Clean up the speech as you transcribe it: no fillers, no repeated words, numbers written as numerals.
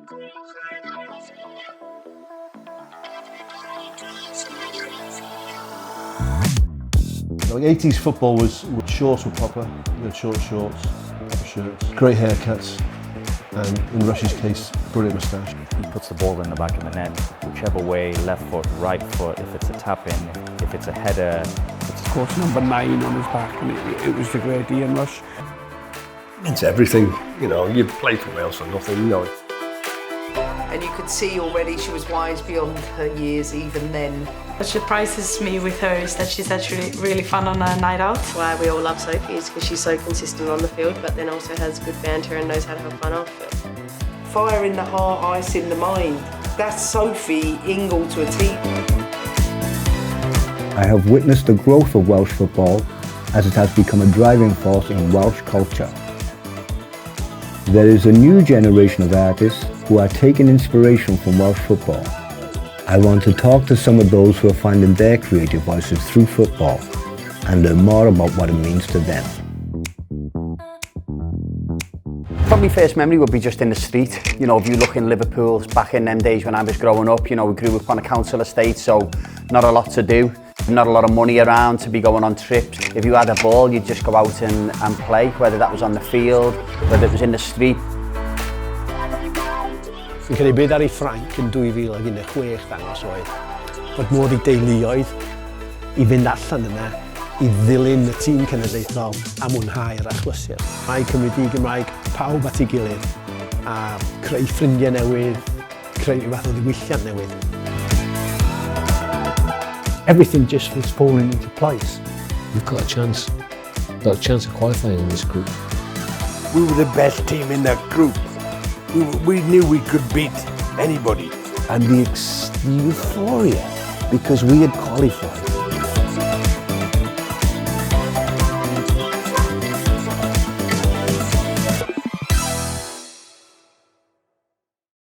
Like 80s football was shorts were proper, you had short shorts, proper shirts, great haircuts, and in Rush's case, brilliant moustache. He puts the ball in the back of the net, whichever way, left foot, right foot, if it's a tap in, if it's a header. Of course, number 9 on his back, and it was the great Ian Rush. It's everything, you know, you play for Wales for nothing, you know. And you could see already she was wise beyond her years even then. What surprises me with her is that she's actually really fun on a night out. Why we all love Sophie is because she's so consistent on the field, but then also has good banter and knows how to have fun off it. Fire in the heart, ice in the mind. That's Sophie Ingle to a T. I have witnessed the growth of Welsh football as it has become a driving force in Welsh culture. There is a new generation of artists who are taking inspiration from Welsh football. I want to talk to some of those who are finding their creative voices through football and learn more about what it means to them. Probably first memory would be just in the street. You know, if you look in Liverpool, back in them days when I was growing up, you know, we grew up on a council estate, so not a lot to do. Not a lot of money around to be going on trips. If you had a ball, you'd just go out and play, whether that was on the field, whether it was in the street. Fi'n credu beth ar ei Ffrainc yn 2016 dangos oedd bod modd i deuluoedd i fynd allan yna i ddilyn y tîm cenedlaethol a mwynhau'r achlysur. Mae Cymru di Gymraeg pawb at ei gilydd a creu ffrindiau newydd, creu rhyw fath o ddiwylliant newydd. Everything just was falling into place. We've got a chance of qualifying in this group. We were the best team in that group. We knew we could beat anybody. And the euphoria, because we had qualified.